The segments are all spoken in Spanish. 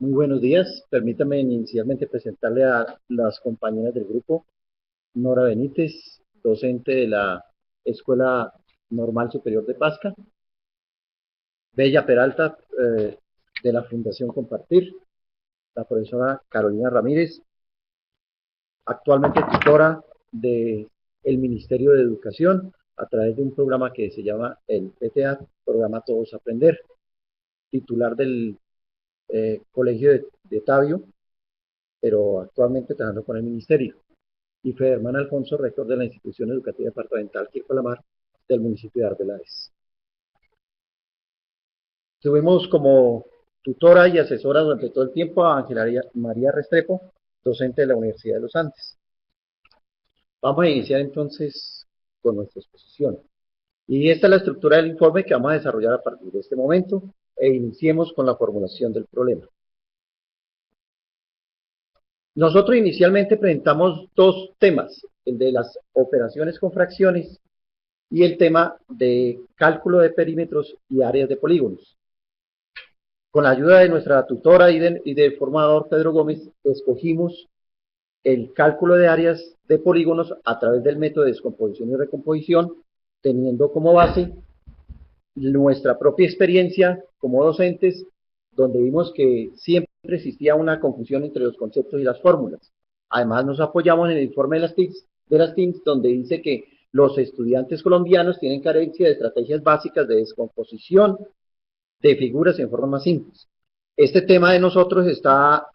Muy buenos días. Permítame inicialmente presentarle a las compañeras del grupo. Nora Benítez, docente de la Escuela Normal Superior de Pasca. Bella Peralta, de la Fundación Compartir. La profesora Carolina Ramírez, actualmente tutora del Ministerio de Educación a través de un programa que se llama el PTA, Programa Todos Aprender, titular del Colegio de Tabio, pero actualmente trabajando con el Ministerio. Y Federman Alfonso, rector de la Institución Educativa Departamental Quirco La Mar del municipio de Arbeláez. Tuvimos como tutora y asesora durante todo el tiempo a Ángela María Restrepo, docente de la Universidad de los Andes. Vamos a iniciar entonces con nuestra exposición. Y esta es la estructura del informe que vamos a desarrollar a partir de este momento e iniciemos con la formulación del problema. Nosotros inicialmente presentamos dos temas, el de las operaciones con fracciones y el tema de cálculo de perímetros y áreas de polígonos. Con la ayuda de nuestra tutora y de formador Pedro Gómez, escogimos el cálculo de áreas de polígonos a través del método de descomposición y recomposición, teniendo como base nuestra propia experiencia como docentes, donde vimos que siempre existía una confusión entre los conceptos y las fórmulas. Además, nos apoyamos en el informe de las TICs, donde dice que los estudiantes colombianos tienen carencia de estrategias básicas de descomposición de figuras en formas simples. Este tema de nosotros está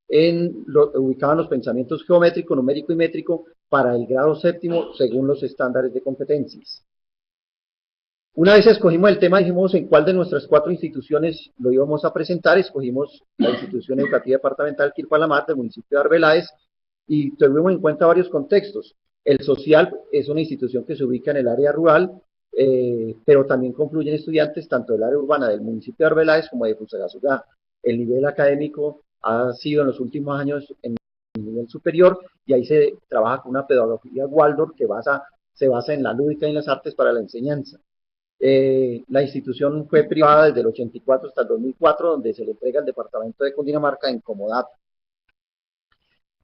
ubicado en los pensamientos geométrico, numérico y métrico para el grado séptimo según los estándares de competencias. Una vez escogimos el tema, dijimos en cuál de nuestras cuatro instituciones lo íbamos a presentar. Escogimos la Institución Educativa Departamental Quirco La Mar del municipio de Arbeláez y tuvimos en cuenta varios contextos. El social es una institución que se ubica en el área rural, pero también confluyen estudiantes tanto del área urbana del municipio de Arbeláez como de Fusagasugá. El nivel académico ha sido en los últimos años en el nivel superior y ahí se trabaja con una pedagogía Waldorf que se basa en la lúdica y en las artes para la enseñanza. La institución fue privada desde el 84 hasta el 2004, donde se le entrega al departamento de Cundinamarca en comodato.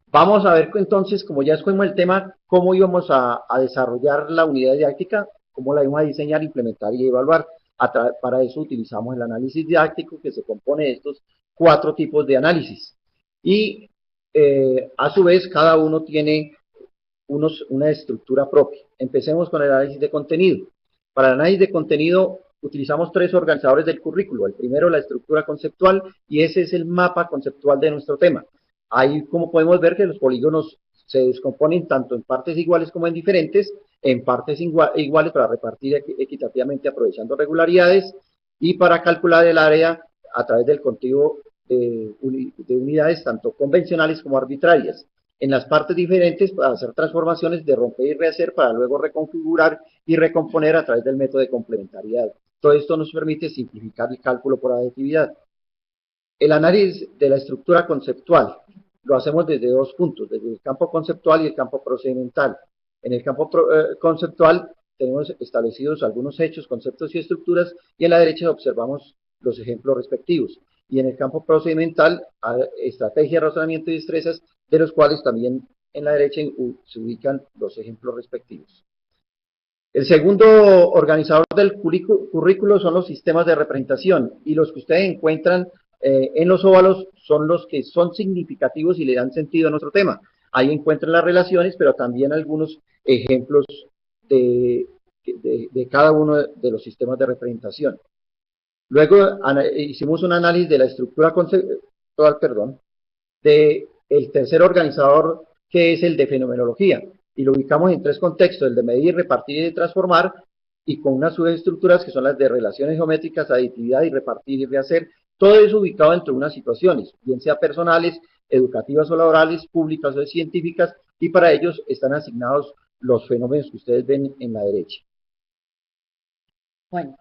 Vamos a ver entonces, como ya escogimos el tema, cómo íbamos a desarrollar la unidad didáctica, cómo la íbamos a diseñar, implementar y evaluar. Para eso utilizamos el análisis didáctico, que se compone de estos cuatro tipos de análisis. Y a su vez, cada uno tiene una estructura propia. Empecemos con el análisis de contenido. Para el análisis de contenido utilizamos tres organizadores del currículo. El primero, la estructura conceptual, y ese es el mapa conceptual de nuestro tema. Ahí, como podemos ver, que los polígonos se descomponen tanto en partes iguales como en diferentes, en partes iguales para repartir equitativamente aprovechando regularidades y para calcular el área a través del contenido de unidades tanto convencionales como arbitrarias. En las partes diferentes para hacer transformaciones de romper y rehacer para luego reconfigurar y recomponer a través del método de complementariedad. Todo esto nos permite simplificar el cálculo por aditividad. El análisis de la estructura conceptual lo hacemos desde dos puntos, desde el campo conceptual y el campo procedimental. En el campo conceptual tenemos establecidos algunos hechos, conceptos y estructuras, y en la derecha observamos los ejemplos respectivos. Y en el campo procedimental, estrategia, razonamiento y destrezas, de los cuales también en la derecha se ubican los ejemplos respectivos. El segundo organizador del currículo son los sistemas de representación, y los que ustedes encuentran en los óvalos son los que son significativos y le dan sentido a nuestro tema. Ahí encuentran las relaciones, pero también algunos ejemplos de cada uno de los sistemas de representación. Luego hicimos un análisis de la estructura conceptual, del tercer organizador, que es el de fenomenología, y lo ubicamos en tres contextos: el de medir, repartir y de transformar, y con unas subestructuras que son las de relaciones geométricas, aditividad y repartir y rehacer. Todo eso ubicado dentro de unas situaciones, bien sea personales, educativas o laborales, públicas o científicas, y para ellos están asignados los fenómenos que ustedes ven en la derecha. Bueno,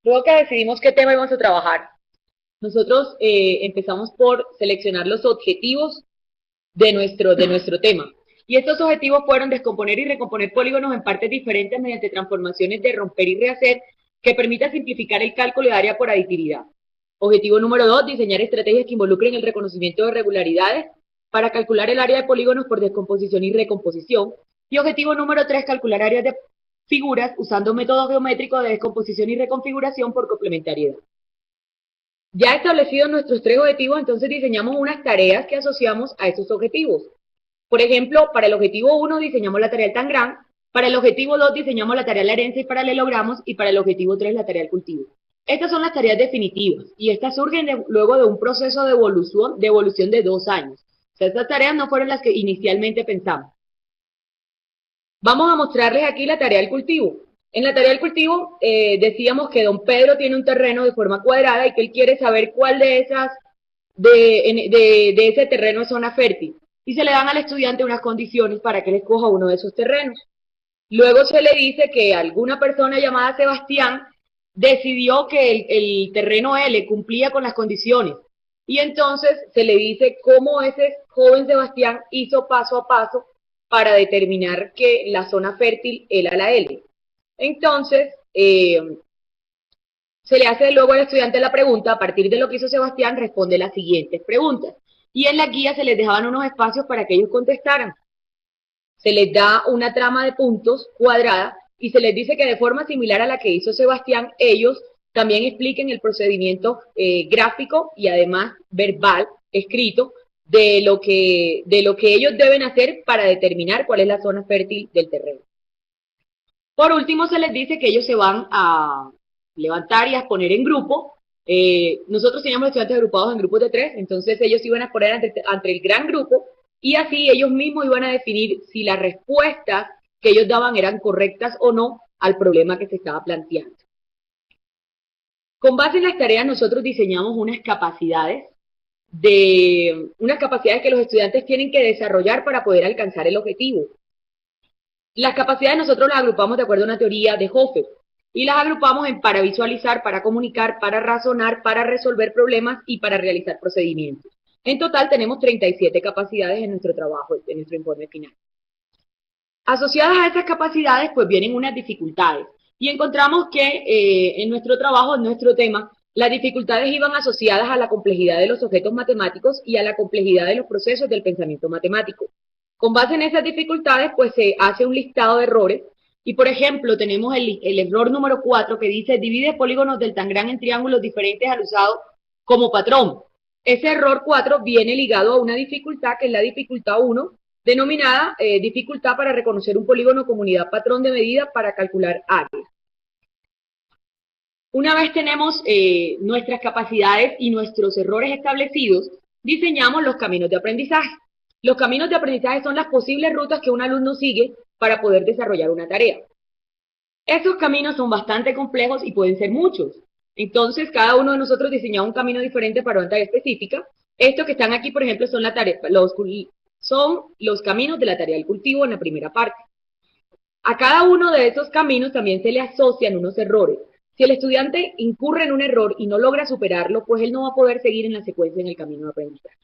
luego que decidimos qué tema íbamos a trabajar, nosotros empezamos por seleccionar los objetivos de nuestro tema. Y estos objetivos fueron descomponer y recomponer polígonos en partes diferentes mediante transformaciones de romper y rehacer que permita simplificar el cálculo de área por aditividad. Objetivo número 2, diseñar estrategias que involucren el reconocimiento de regularidades para calcular el área de polígonos por descomposición y recomposición. Y objetivo número 3, calcular áreas de figuras usando métodos geométricos de descomposición y reconfiguración por complementariedad. Ya establecidos nuestros 3 objetivos, entonces diseñamos unas tareas que asociamos a esos objetivos. Por ejemplo, para el objetivo 1 diseñamos la tarea del Tangram, para el objetivo 2 diseñamos la tarea de la herencia y paralelogramos, y para el objetivo 3 la tarea del cultivo. Estas son las tareas definitivas, y estas surgen luego de un proceso de evolución de 2 años. O sea, estas tareas no fueron las que inicialmente pensamos. Vamos a mostrarles aquí la tarea del cultivo. En la tarea del cultivo decíamos que don Pedro tiene un terreno de forma cuadrada y que él quiere saber cuál de ese terreno es zona fértil. Y se le dan al estudiante unas condiciones para que él escoja uno de esos terrenos. Luego se le dice que alguna persona llamada Sebastián decidió que el terreno L cumplía con las condiciones. Y entonces se le dice cómo ese joven Sebastián hizo paso a paso para determinar que la zona fértil era la L. Entonces, se le hace luego al estudiante la pregunta, a partir de lo que hizo Sebastián, responde las siguientes preguntas. Y en la guía se les dejaban unos espacios para que ellos contestaran. Se les da una trama de puntos cuadrada y se les dice que de forma similar a la que hizo Sebastián, ellos también expliquen el procedimiento gráfico y además verbal, escrito, de lo que ellos deben hacer para determinar cuál es la zona fértil del terreno. Por último, se les dice que ellos se van a levantar y a poner en grupo. Nosotros teníamos estudiantes agrupados en grupos de 3, entonces ellos iban a poner ante el gran grupo y así ellos mismos iban a definir si las respuestas que ellos daban eran correctas o no al problema que se estaba planteando. Con base en las tareas nosotros diseñamos unas capacidades que los estudiantes tienen que desarrollar para poder alcanzar el objetivo. Las capacidades nosotros las agrupamos de acuerdo a una teoría de Hofer y las agrupamos en para visualizar, para comunicar, para razonar, para resolver problemas y para realizar procedimientos. En total tenemos 37 capacidades en nuestro trabajo, en nuestro informe final. Asociadas a esas capacidades pues vienen unas dificultades y encontramos que en nuestro trabajo, en nuestro tema, las dificultades iban asociadas a la complejidad de los objetos matemáticos y a la complejidad de los procesos del pensamiento matemático. Con base en esas dificultades, pues se hace un listado de errores y, por ejemplo, tenemos el error número 4 que dice divide polígonos del Tangram en triángulos diferentes al usado como patrón. Ese error 4 viene ligado a una dificultad que es la dificultad 1, denominada dificultad para reconocer un polígono como unidad patrón de medida para calcular áreas. Una vez tenemos nuestras capacidades y nuestros errores establecidos, diseñamos los caminos de aprendizaje. Los caminos de aprendizaje son las posibles rutas que un alumno sigue para poder desarrollar una tarea. Esos caminos son bastante complejos y pueden ser muchos. Entonces, cada uno de nosotros diseña un camino diferente para una tarea específica. Estos que están aquí, por ejemplo, son los caminos de la tarea del cultivo en la primera parte. A cada uno de esos caminos también se le asocian unos errores. Si el estudiante incurre en un error y no logra superarlo, pues él no va a poder seguir en la secuencia en el camino de aprendizaje.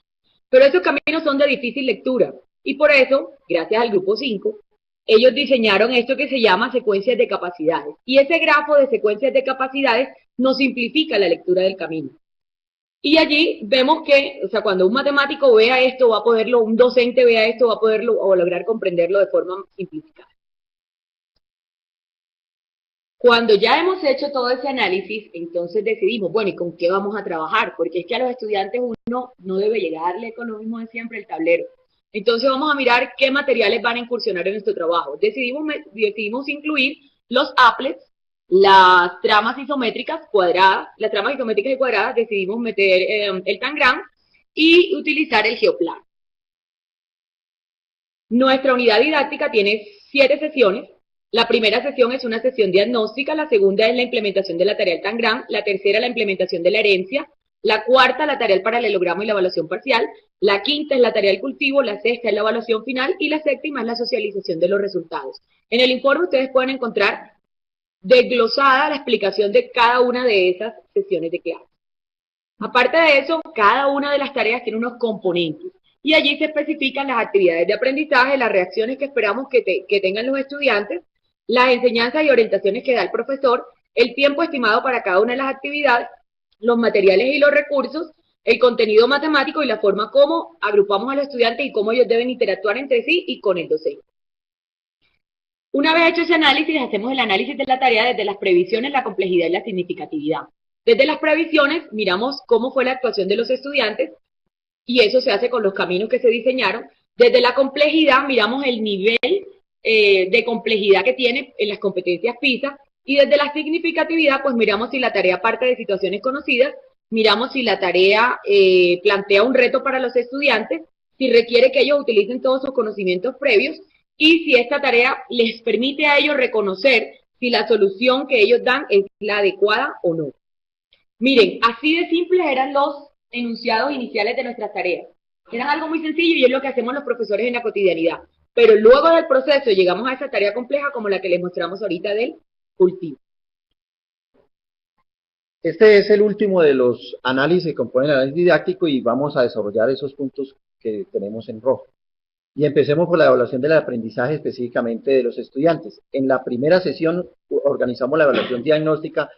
Pero esos caminos son de difícil lectura y por eso, gracias al grupo 5, ellos diseñaron esto que se llama secuencias de capacidades. Y ese grafo de secuencias de capacidades nos simplifica la lectura del camino. Y allí vemos que, o sea, cuando un matemático vea esto, va a poderlo, un docente vea esto, va a poderlo o lograr comprenderlo de forma simplificada. Cuando ya hemos hecho todo ese análisis, entonces decidimos, bueno, ¿y con qué vamos a trabajar? Porque es que a los estudiantes uno no debe llegarle con lo mismo de siempre el tablero. Entonces vamos a mirar qué materiales van a incursionar en nuestro trabajo. Decidimos incluir los applets, las tramas isométricas cuadradas, decidimos meter el Tangram y utilizar el geoplano. Nuestra unidad didáctica tiene 7 sesiones. La primera sesión es una sesión diagnóstica, la segunda es la implementación de la tarea del Tangram, la tercera la implementación de la herencia, la cuarta la tarea del paralelogramo y la evaluación parcial, la quinta es la tarea del cultivo, la sexta es la evaluación final y la séptima es la socialización de los resultados. En el informe ustedes pueden encontrar desglosada la explicación de cada una de esas sesiones de clase. Aparte de eso, cada una de las tareas tiene unos componentes y allí se especifican las actividades de aprendizaje, las reacciones que esperamos que tengan los estudiantes, las enseñanzas y orientaciones que da el profesor, el tiempo estimado para cada una de las actividades, los materiales y los recursos, el contenido matemático y la forma como agrupamos a los estudiantes y cómo ellos deben interactuar entre sí y con el docente. Una vez hecho ese análisis, hacemos el análisis de la tarea desde las previsiones, la complejidad y la significatividad. Desde las previsiones, miramos cómo fue la actuación de los estudiantes, y eso se hace con los caminos que se diseñaron. Desde la complejidad, miramos el nivel de complejidad que tiene en las competencias PISA, y desde la significatividad, pues miramos si la tarea parte de situaciones conocidas, miramos si la tarea plantea un reto para los estudiantes, si requiere que ellos utilicen todos sus conocimientos previos, y si esta tarea les permite a ellos reconocer si la solución que ellos dan es la adecuada o no. Miren, así de simples eran los enunciados iniciales de nuestras tareas. Eran algo muy sencillo y es lo que hacemos los profesores en la cotidianidad. Pero luego del proceso llegamos a esa tarea compleja como la que les mostramos ahorita del cultivo. Este es el último de los análisis que componen el análisis didáctico y vamos a desarrollar esos puntos que tenemos en rojo. Y empecemos por la evaluación del aprendizaje específicamente de los estudiantes. En la primera sesión organizamos la evaluación diagnóstica,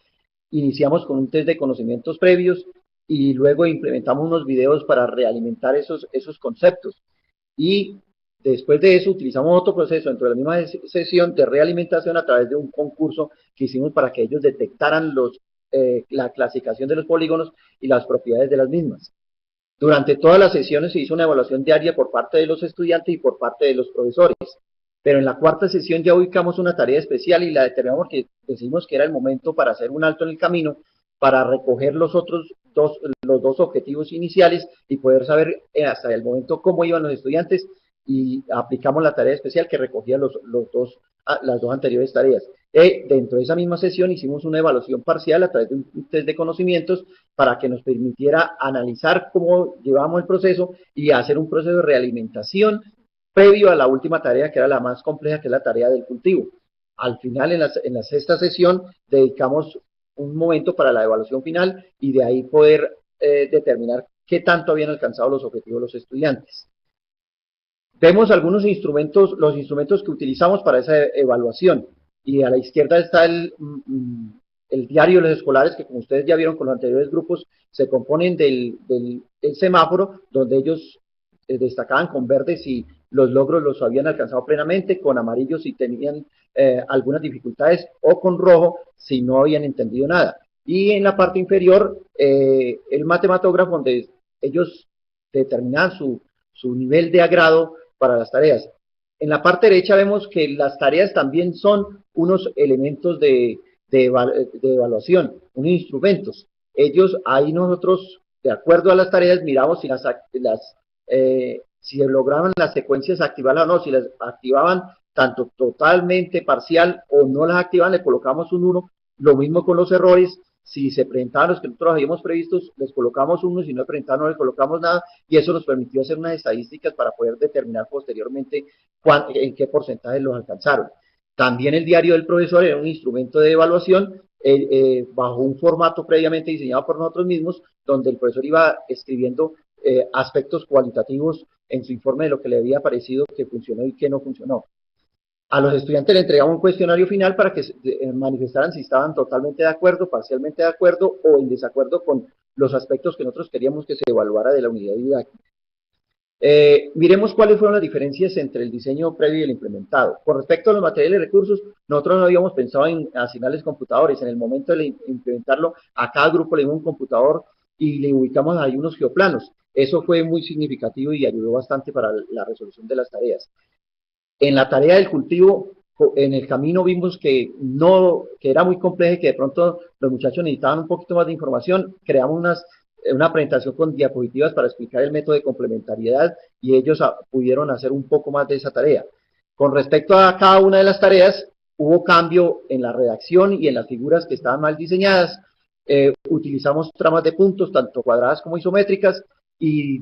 iniciamos con un test de conocimientos previos y luego implementamos unos videos para realimentar esos conceptos. Y después de eso utilizamos otro proceso dentro de la misma sesión de realimentación a través de un concurso que hicimos para que ellos detectaran la clasificación de los polígonos y las propiedades de las mismas. Durante todas las sesiones se hizo una evaluación diaria por parte de los estudiantes y por parte de los profesores. Pero en la cuarta sesión ya ubicamos una tarea especial y la determinamos porque decidimos que era el momento para hacer un alto en el camino, para recoger los dos objetivos iniciales y poder saber hasta el momento cómo iban los estudiantes, y aplicamos la tarea especial que recogía las dos anteriores tareas. Dentro de esa misma sesión hicimos una evaluación parcial a través de un test de conocimientos para que nos permitiera analizar cómo llevábamos el proceso y hacer un proceso de realimentación previo a la última tarea, que era la más compleja, que es la tarea del cultivo. Al final, en la sexta sesión, dedicamos un momento para la evaluación final y de ahí poder determinar qué tanto habían alcanzado los objetivos los estudiantes. Vemos algunos instrumentos, los instrumentos que utilizamos para esa evaluación. Y a la izquierda está el diario de los escolares, que como ustedes ya vieron con los anteriores grupos, se componen del semáforo, donde ellos destacaban con verde si los logros los habían alcanzado plenamente, con amarillo si tenían algunas dificultades, o con rojo si no habían entendido nada. Y en la parte inferior, el matematógrafo, donde ellos determinaban su nivel de agrado para las tareas. En la parte derecha vemos que las tareas también son unos elementos de evaluación, unos instrumentos. Ahí nosotros, de acuerdo a las tareas, miramos si lograban las secuencias activarlas o no, si las activaban tanto totalmente, parcial, o no las activaban, le colocamos un 1. Lo mismo con los errores. Si se presentaban los que nosotros habíamos previstos, les colocamos uno, si no se presentaban no les colocamos nada, y eso nos permitió hacer unas estadísticas para poder determinar posteriormente en qué porcentaje los alcanzaron. También el diario del profesor era un instrumento de evaluación bajo un formato previamente diseñado por nosotros mismos, donde el profesor iba escribiendo aspectos cualitativos en su informe de lo que le había parecido que funcionó y que no funcionó. A los estudiantes le entregamos un cuestionario final para que manifestaran si estaban totalmente de acuerdo, parcialmente de acuerdo o en desacuerdo con los aspectos que nosotros queríamos que se evaluara de la unidad didáctica. Miremos cuáles fueron las diferencias entre el diseño previo y el implementado. Con respecto a los materiales y recursos, nosotros no habíamos pensado en asignarles computadores. En el momento de implementarlo, a cada grupo le dimos un computador y le ubicamos ahí unos geoplanos. Eso fue muy significativo y ayudó bastante para la resolución de las tareas. En la tarea del cultivo, en el camino vimos que era muy compleja y que de pronto los muchachos necesitaban un poquito más de información. Creamos una presentación con diapositivas para explicar el método de complementariedad y ellos pudieron hacer un poco más de esa tarea. Con respecto a cada una de las tareas, hubo cambio en la redacción y en las figuras que estaban mal diseñadas. Utilizamos tramas de puntos, tanto cuadradas como isométricas, y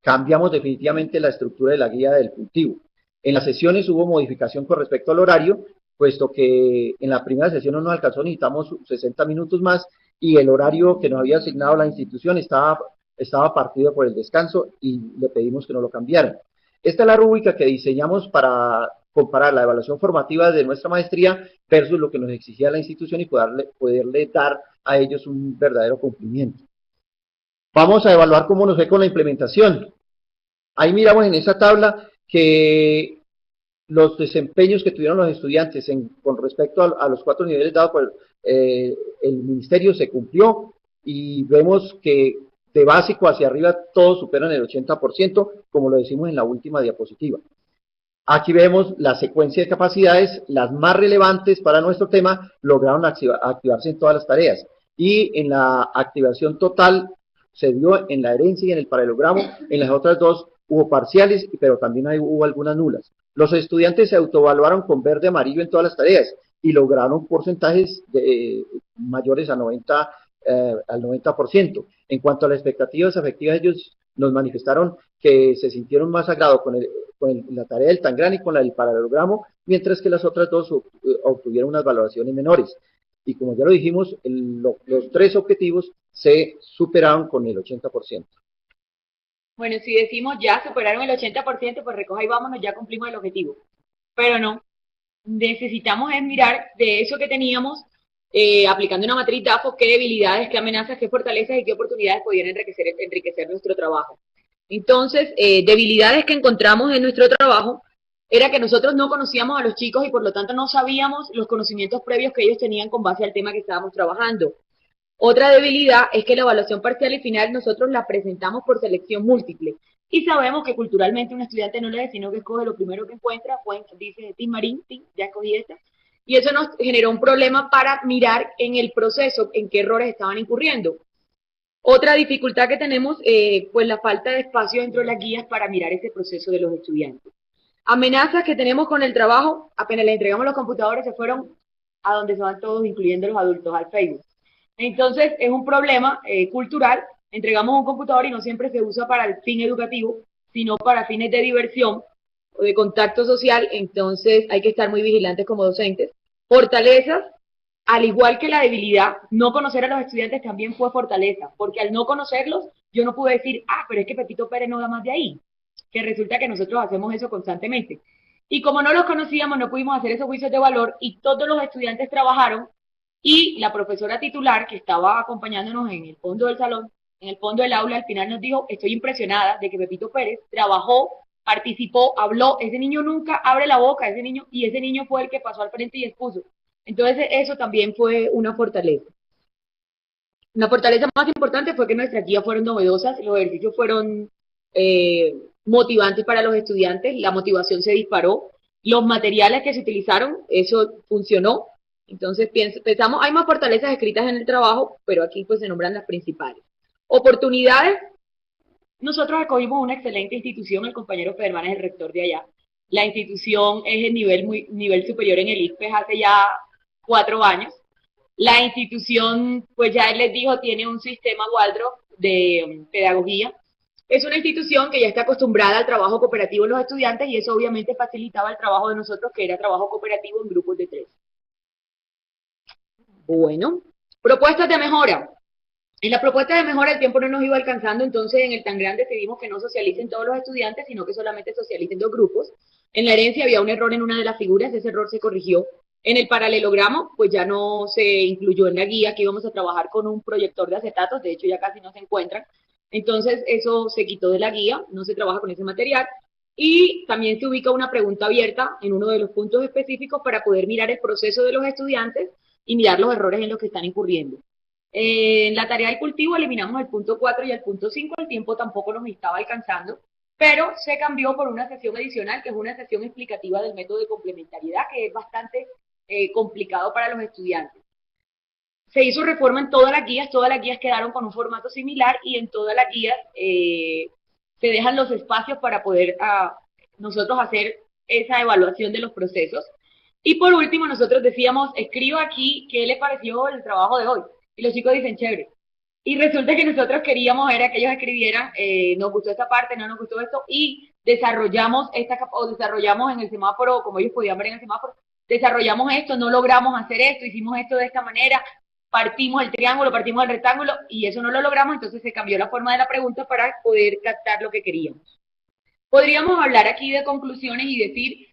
cambiamos definitivamente la estructura de la guía del cultivo. En las sesiones hubo modificación con respecto al horario, puesto que en la primera sesión no nos alcanzó, necesitamos 60 minutos más, y el horario que nos había asignado la institución estaba partido por el descanso y le pedimos que nos lo cambiaran. Esta es la rúbrica que diseñamos para comparar la evaluación formativa de nuestra maestría versus lo que nos exigía la institución y poderle dar a ellos un verdadero cumplimiento. Vamos a evaluar cómo nos fue con la implementación. Ahí miramos en esa tabla que los desempeños que tuvieron los estudiantes con respecto a los 4 niveles dados por el ministerio se cumplió, y vemos que de básico hacia arriba todos superan el 80%, como lo decimos en la última diapositiva. Aquí vemos la secuencia de capacidades, las más relevantes para nuestro tema lograron activarse en todas las tareas, y en la activación total se dio en la herencia y en el paralelogramo. En las otras dos hubo parciales, pero también hubo algunas nulas. Los estudiantes se autoevaluaron con verde y amarillo en todas las tareas y lograron porcentajes mayores a 90, al 90%. En cuanto a las expectativas afectivas, ellos nos manifestaron que se sintieron más agrado con la tarea del Tangram y con la del paralelogramo, mientras que las otras dos obtuvieron unas valoraciones menores. Y como ya lo dijimos, los 3 objetivos se superaron con el 80%. Bueno, si decimos ya superaron el 80%, pues recoja y vámonos, ya cumplimos el objetivo. Pero no, necesitamos es mirar de eso que teníamos, aplicando una matriz DAFO, qué debilidades, qué amenazas, qué fortalezas y qué oportunidades podían enriquecer nuestro trabajo. Entonces, debilidades que encontramos en nuestro trabajo era que nosotros no conocíamos a los chicos y por lo tanto no sabíamos los conocimientos previos que ellos tenían con base al tema que estábamos trabajando. Otra debilidad es que la evaluación parcial y final nosotros la presentamos por selección múltiple. Y sabemos que culturalmente un estudiante no lee, sino que escoge lo primero que encuentra, pues dice Tim Marín, ya escogí esta. Y eso nos generó un problema para mirar en el proceso en qué errores estaban incurriendo. Otra dificultad que tenemos, pues la falta de espacio dentro de las guías para mirar ese proceso de los estudiantes. Amenazas que tenemos con el trabajo, apenas le entregamos los computadores, se fueron a donde se van todos, incluyendo los adultos, al Facebook. Entonces, es un problema cultural. Entregamos un computador y no siempre se usa para el fin educativo, sino para fines de diversión o de contacto social. Entonces, hay que estar muy vigilantes como docentes. Fortalezas, al igual que la debilidad, no conocer a los estudiantes también fue fortaleza, porque al no conocerlos, yo no pude decir, pero es que Pepito Pérez no da más de ahí, que resulta que nosotros hacemos eso constantemente. Y como no los conocíamos, no pudimos hacer esos juicios de valor y todos los estudiantes trabajaron. Y la profesora titular que estaba acompañándonos en el fondo del salón, en el fondo del aula, al final nos dijo, estoy impresionada de que Pepito Pérez trabajó, participó, habló, ese niño nunca abre la boca, ese niño fue el que pasó al frente y expuso. Entonces eso también fue una fortaleza. Una fortaleza más importante fue que nuestras guías fueron novedosas, los ejercicios fueron motivantes para los estudiantes, la motivación se disparó, los materiales que se utilizaron, eso funcionó. Entonces pensamos, hay más fortalezas escritas en el trabajo, pero aquí pues se nombran las principales. Oportunidades, nosotros escogimos una excelente institución, el compañero Federman es el rector de allá. La institución es el nivel superior en el ICFES hace ya 4 años. La institución, pues ya él les dijo, tiene un sistema Waldorf de pedagogía. Es una institución que ya está acostumbrada al trabajo cooperativo en los estudiantes y eso obviamente facilitaba el trabajo de nosotros, que era trabajo cooperativo en grupos de 3. Bueno, propuestas de mejora. En la propuesta de mejora el tiempo no nos iba alcanzando, entonces en el Tangram decidimos que no socialicen todos los estudiantes, sino que solamente socialicen 2 grupos. En la herencia había un error en una de las figuras, ese error se corrigió. En el paralelogramo, pues ya no se incluyó en la guía que íbamos a trabajar con un proyector de acetatos, de hecho ya casi no se encuentran. Entonces eso se quitó de la guía, no se trabaja con ese material. Y también se ubica una pregunta abierta en uno de los puntos específicos para poder mirar el proceso de los estudiantes y mirar los errores en los que están incurriendo. En la tarea del cultivo eliminamos el punto 4 y el punto 5, el tiempo tampoco nos estaba alcanzando, pero se cambió por una sesión adicional, que es una sesión explicativa del método de complementariedad, que es bastante complicado para los estudiantes. Se hizo reforma en todas las guías quedaron con un formato similar y en todas las guías se dejan los espacios para poder nosotros hacer esa evaluación de los procesos. Y por último, nosotros decíamos, escriba aquí qué le pareció el trabajo de hoy. Y los chicos dicen, chévere. Y resulta que nosotros queríamos era que ellos escribieran, nos gustó esta parte, no nos gustó esto, y desarrollamos en el semáforo, como ellos podían ver en el semáforo, desarrollamos esto, no logramos hacer esto, hicimos esto de esta manera, partimos el triángulo, partimos el rectángulo, y eso no lo logramos, entonces se cambió la forma de la pregunta para poder captar lo que queríamos. Podríamos hablar aquí de conclusiones y decir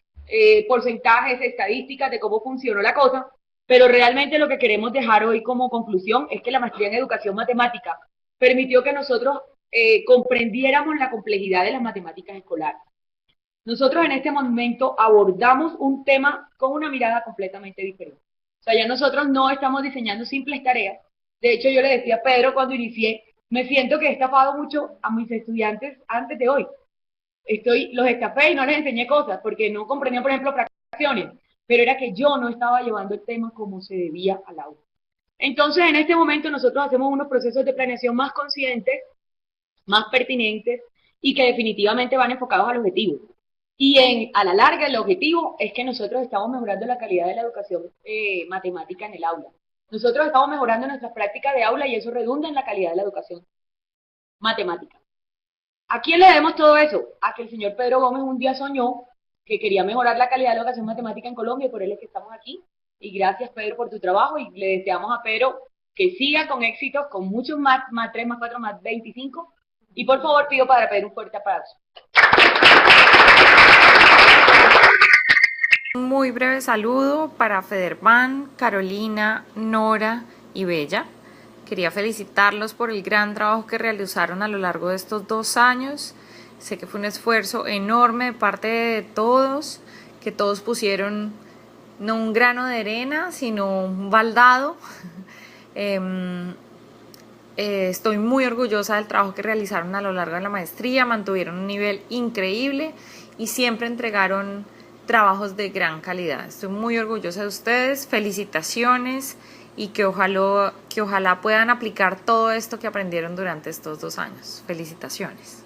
porcentajes, estadísticas de cómo funcionó la cosa, Pero realmente lo que queremos dejar hoy como conclusión es que la maestría en educación matemática permitió que nosotros comprendiéramos la complejidad de las matemáticas escolares. Nosotros en este momento abordamos un tema con una mirada completamente diferente. O sea, ya nosotros no estamos diseñando simples tareas. De hecho, yo le decía a Pedro cuando inicié, me siento que he estafado mucho a mis estudiantes antes de hoy. Los estafé y no les enseñé cosas porque no comprendían, por ejemplo, fracciones, pero era que yo no estaba llevando el tema como se debía al aula. Entonces, en este momento nosotros hacemos unos procesos de planeación más conscientes, más pertinentes y que definitivamente van enfocados al objetivo. Y a la larga el objetivo es que nosotros estamos mejorando la calidad de la educación matemática en el aula. Nosotros estamos mejorando nuestras prácticas de aula y eso redunda en la calidad de la educación matemática. ¿A quién le debemos todo eso? A que el señor Pedro Gómez un día soñó que quería mejorar la calidad de la educación matemática en Colombia y por él es que estamos aquí. Y gracias, Pedro, por tu trabajo y le deseamos a Pedro que siga con éxitos, con muchos más 3, más 4, más 25. Y por favor pido para Pedro un fuerte aplauso. Un muy breve saludo para Federman, Carolina, Nora y Bella. Quería felicitarlos por el gran trabajo que realizaron a lo largo de estos 2 años. Sé que fue un esfuerzo enorme de parte de todos, que todos pusieron no un grano de arena, sino un baldado. Estoy muy orgullosa del trabajo que realizaron a lo largo de la maestría, mantuvieron un nivel increíble y siempre entregaron trabajos de gran calidad. Estoy muy orgullosa de ustedes, felicitaciones y que ojalá puedan aplicar todo esto que aprendieron durante estos 2 años. Felicitaciones.